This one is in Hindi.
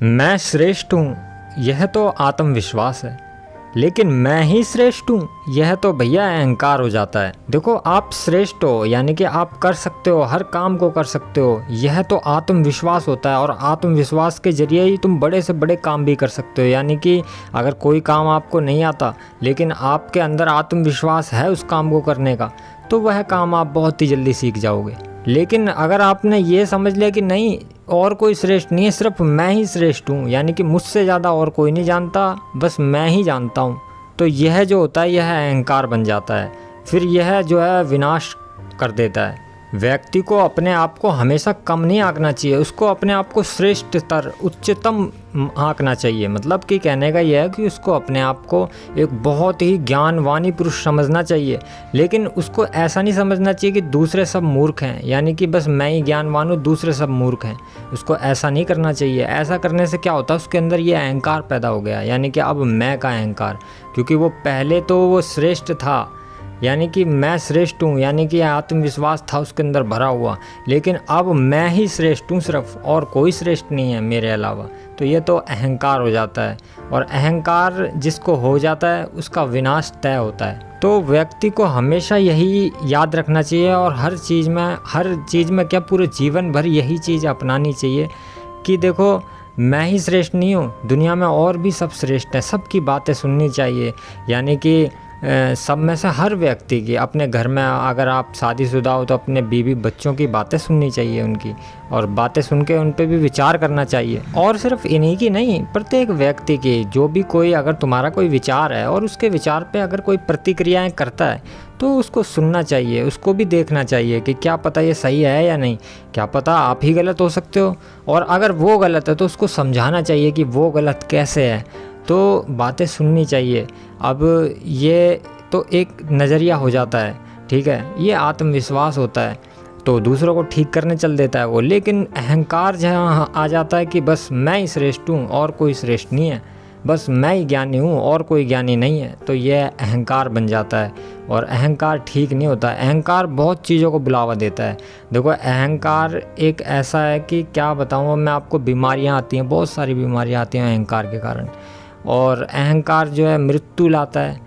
मैं श्रेष्ठ हूँ, यह तो आत्मविश्वास है। लेकिन मैं ही श्रेष्ठ हूँ, यह तो भैया अहंकार हो जाता है। देखो, आप श्रेष्ठ हो यानी कि आप कर सकते हो, हर काम को कर सकते हो, यह तो आत्मविश्वास होता है। और आत्मविश्वास के जरिए ही तुम बड़े से बड़े काम भी कर सकते हो। यानी कि अगर कोई काम आपको नहीं आता लेकिन आपके अंदर आत्मविश्वास है उस काम को करने का, तो वह काम आप बहुत ही जल्दी सीख जाओगे। लेकिन अगर आपने ये समझ लिया कि नहीं, और कोई श्रेष्ठ नहीं है, सिर्फ मैं ही श्रेष्ठ हूँ, यानी कि मुझसे ज़्यादा और कोई नहीं जानता, बस मैं ही जानता हूँ, तो यह जो होता है यह अहंकार बन जाता है। फिर यह जो है विनाश कर देता है। व्यक्ति को अपने आप को हमेशा कम नहीं आंकना चाहिए, उसको अपने आप को श्रेष्ठतर, उच्चतम आंकना चाहिए। मतलब कि कहने का यह है कि उसको अपने आप को एक बहुत ही ज्ञानवानी पुरुष समझना चाहिए। लेकिन उसको ऐसा नहीं समझना चाहिए कि दूसरे सब मूर्ख हैं, यानी कि बस मैं ही ज्ञानवान हूँ, दूसरे सब मूर्ख हैं। उसको ऐसा नहीं करना चाहिए। ऐसा करने से क्या होता है, उसके अंदर ये अहंकार पैदा हो गया, यानी कि अब मैं का अहंकार। क्योंकि वो पहले तो वो श्रेष्ठ था, यानी कि मैं श्रेष्ठ हूँ, यानी कि आत्मविश्वास था उसके अंदर भरा हुआ। लेकिन अब मैं ही श्रेष्ठ हूँ सिर्फ, और कोई श्रेष्ठ नहीं है मेरे अलावा। तो ये तो अहंकार हो जाता है। और अहंकार जिसको हो जाता है उसका विनाश तय होता है। तो व्यक्ति को हमेशा यही याद रखना चाहिए, और हर चीज़ में क्या, पूरे जीवन भर यही चीज़ अपनानी चाहिए कि देखो, मैं ही श्रेष्ठ नहीं हूँ, दुनिया में और भी सब श्रेष्ठ हैं। सबकी बातें सुननी चाहिए। यानी कि सब में से हर व्यक्ति की, अपने घर में अगर आप शादीशुदा हो तो अपने बीवी बच्चों की बातें सुननी चाहिए उनकी, और बातें सुन के उन पे भी विचार करना चाहिए। और सिर्फ इन्हीं की नहीं, प्रत्येक व्यक्ति की, जो भी कोई, अगर तुम्हारा कोई विचार है और उसके विचार पे अगर कोई प्रतिक्रियाएं करता है तो उसको सुनना चाहिए, उसको भी देखना चाहिए कि क्या पता ये सही है या नहीं, क्या पता आप ही गलत हो सकते हो। और अगर वो गलत है तो उसको समझाना चाहिए कि वो गलत कैसे है। तो बातें सुननी चाहिए। अब ये तो एक नज़रिया हो जाता है, ठीक है, ये आत्मविश्वास होता है, तो दूसरों को ठीक करने चल देता है वो। लेकिन अहंकार जहाँ आ जाता है कि बस मैं ही श्रेष्ठ हूँ और कोई श्रेष्ठ नहीं है, बस मैं ही ज्ञानी हूँ और कोई ज्ञानी नहीं है, तो यह अहंकार बन जाता है। और अहंकार ठीक नहीं होता। अहंकार बहुत चीज़ों को बुलावा देता है। देखो, अहंकार एक ऐसा है कि क्या बताऊँ मैं आपको, बीमारियाँ आती हैं, बहुत सारी बीमारियाँ आती हैं अहंकार के कारण। और अहंकार जो है मृत्यु लाता है।